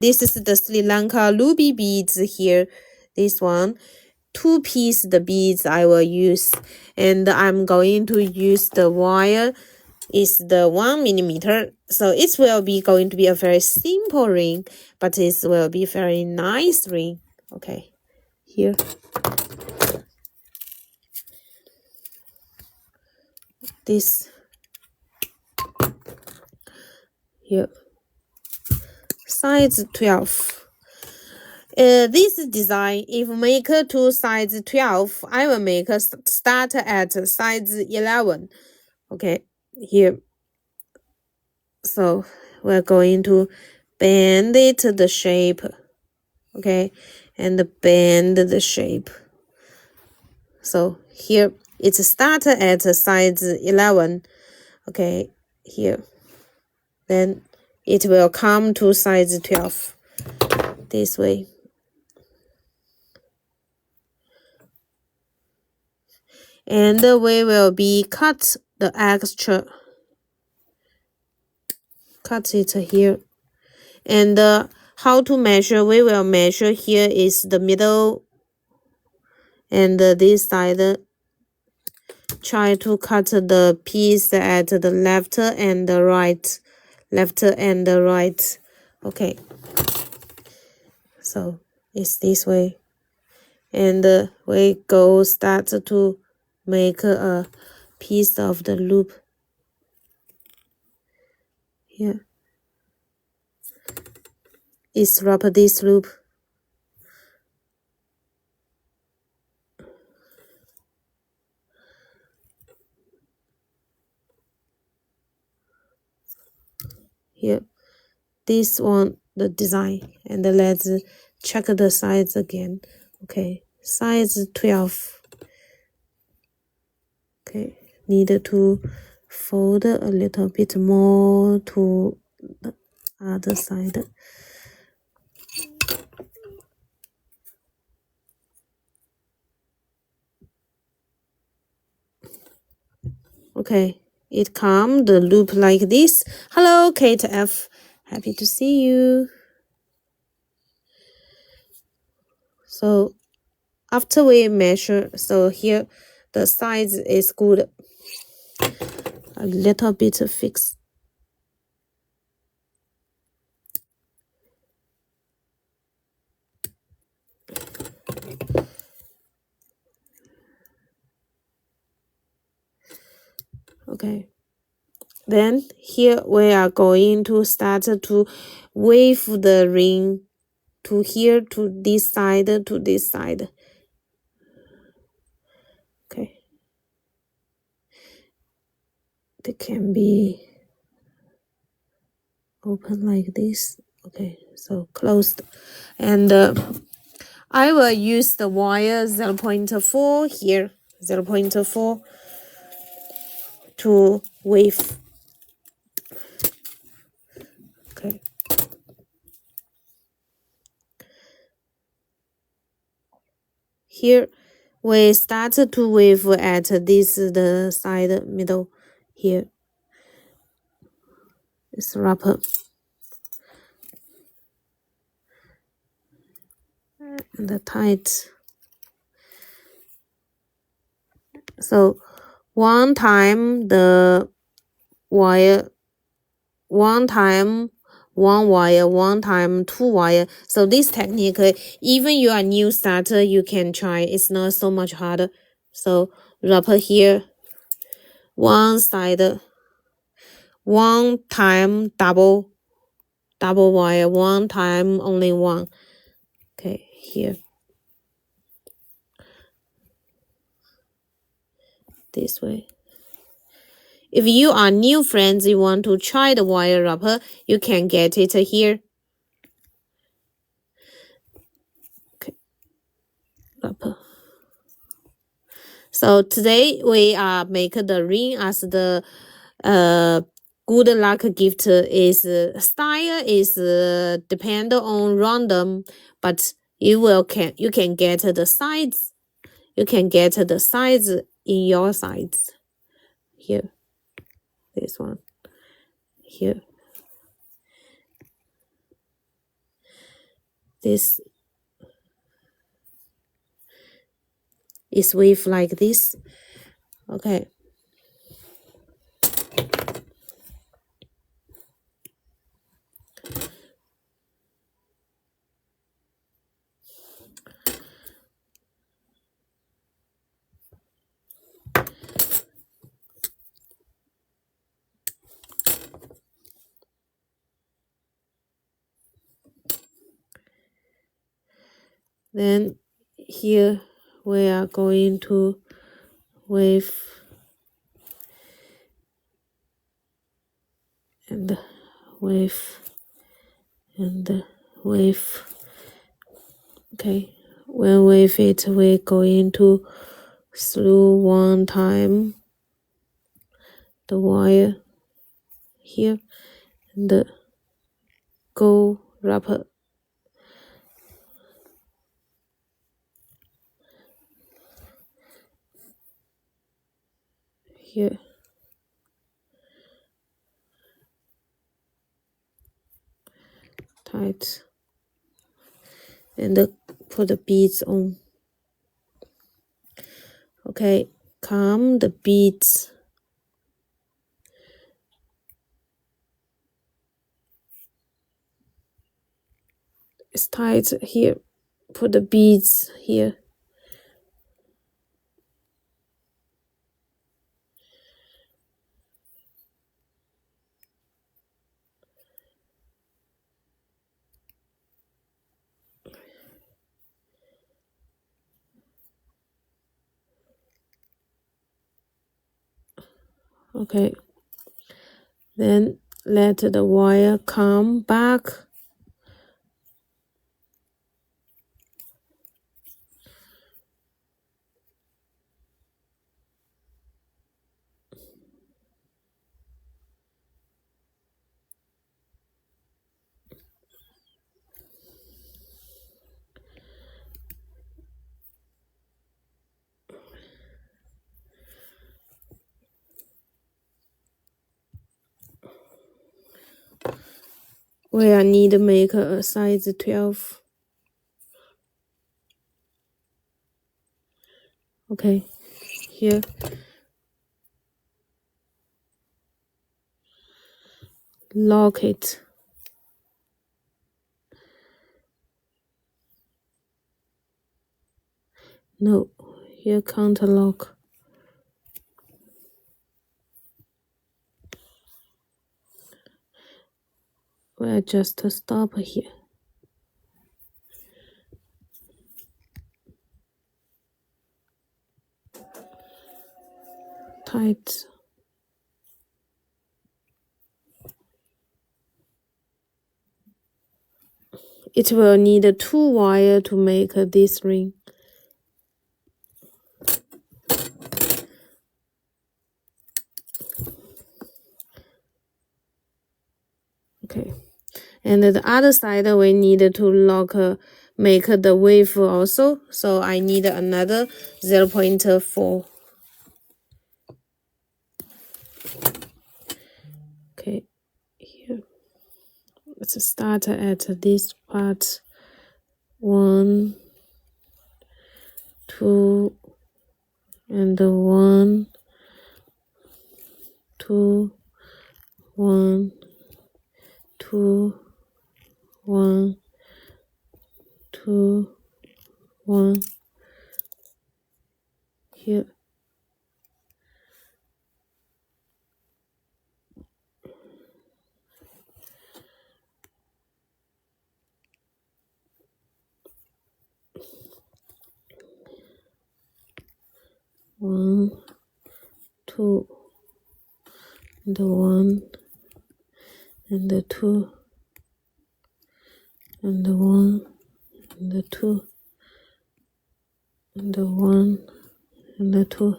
this is the Sri Lanka ruby beads here. This one, 2-piece the beads I will use, and I'm going to use the wire is the 1 millimeter. So it will be going to be a very simple ring, but it will be very nice ring. Okay, here. This here, size 12. This design, if make to size 12, I will make start at size 11. Okay, here. So we're going to bend it the shape. Okay, and bend the shape. So here it's started at size 11. Okay, here. Then it will come to size 12 this way. And we will be cut the extra. Cut it here. And how to measure? We will measure here is the middle and this side. Try to cut the piece at the left and the right. Left and the right. Okay. So it's this way. And we go start to make a piece of the loop. Here. It's wrap this loop. Here. This one, the design. And let's check the size again. Okay. Size 12. Okay. Need to fold a little bit more to the other side. Okay, it come the loop like this. Hello, Kate F. Happy to see you. So after we measure, so here the size is good. A little bit fixed. Okay. Then here we are going to start to wave the ring to here, to this side, to this side. Okay. It can be open like this. Okay, so closed. And I will use the wire 0.4 here, 0.4 to wave. Okay. Here we start to wave at this the side middle here. It's wrapper. And the tight. So one time the wire, one time one wire, one time 2 wire. So this technique, even you are new starter, you can try. It's not so much harder. So wrapper here, one side, one time double wire, one time only one. Okay, here. This way. If you are new friends, you want to try the wire wrapper, you can get it here. Okay, wrapper. So today we make the ring as the good luck gift. Is style is depend on random, but you can get the size. You can get the size in your size. Here, this one. Here. this is wave like this. Okay. Then here we are going to wave and wave and wave. Okay, when wave it, we're going to through one time the wire here and go wrapper here. Tight and put the beads on. Okay, come the beads. It's tight here. Put the beads here. Okay, then let the wire come back. Where I need to make a size 12. Okay, here. Lock it. No, here can't lock. We'll just stop here. Tight. It will need 2 wires to make this ring. Okay, and the other side we need to lock, make the wave also. So I need another 0.4. Okay, here. Let's start at this part. 1, 2, and 1, 2, 1, 2, 1, 2, 1. Here. One, 2, and 1, and 2, and 1, and 2, and 1, and 2,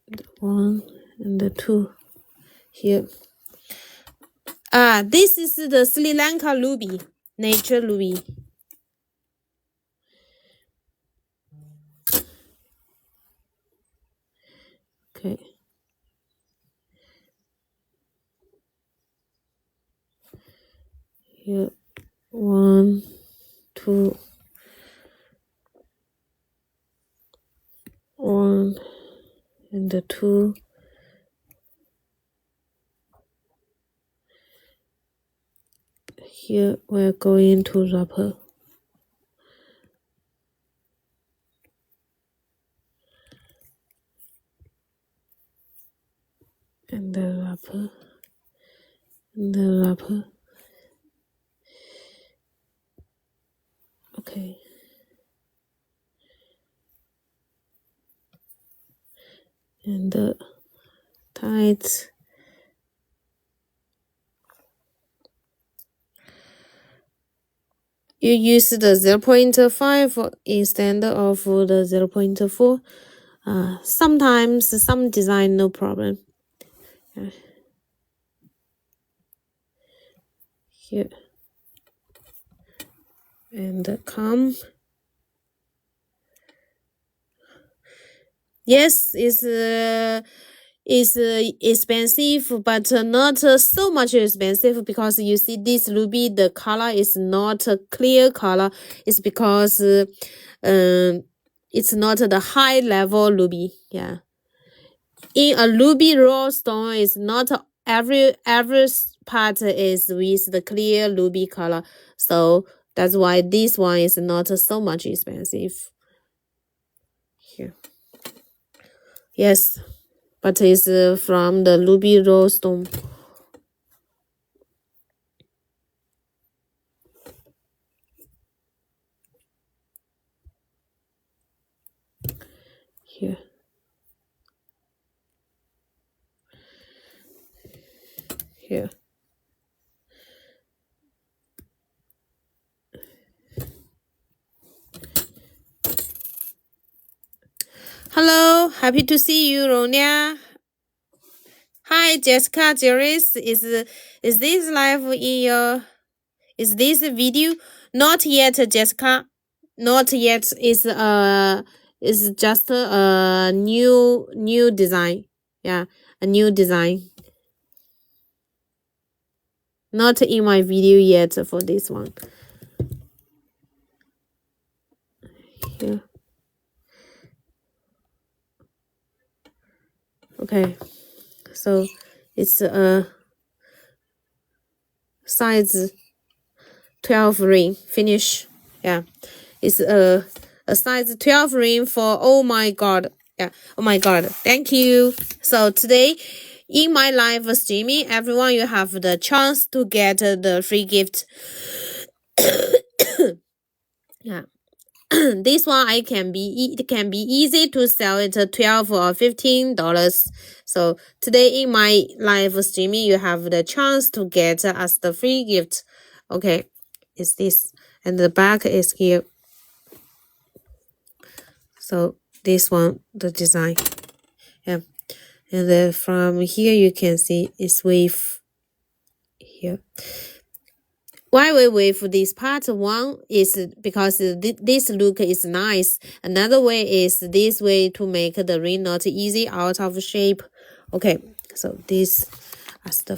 and 1, and 2. Here. This is the Sri Lanka ruby, nature ruby. Okay. Here, 1, 2, 1 and 2. Here we're going to wrapper. And the wrapper. And the wrapper. Okay. And the tight. You use the 0.5 instead of the 0.4. Sometimes some design no problem. Here. And come. Yes, it's expensive, but not so much expensive, because you see this ruby, the color is not a clear color. It's because it's not the high level ruby. Yeah. In a ruby raw stone, is not every part is with the clear ruby color. So that's why this one is not so much expensive. Here. Yes, but it's from the ruby raw stone. Here. Here. Hello, happy to see you, Ronia. Hi, Jessica, Jerris. Is this live in your? Is this a video? Not yet, Jessica. Not yet. It's just a new design. Yeah, a new design. Not in my video yet for this one. Here. Okay, so it's a size 12 ring finish. Yeah, it's a size 12 ring for, oh my god. Yeah, oh my god, thank you. So today in my live streaming, everyone, you have the chance to get the free gift. Yeah. This one it can be easy to sell it $12 or $15. So today in my live streaming, you have the chance to get as the free gift. Okay, it's this, and the back is here. So this one, the design. Yeah, and then from here you can see it's with here. Why we wave this part? One is because this look is nice. Another way is this way to make the ring not easy out of shape. Okay, so this as the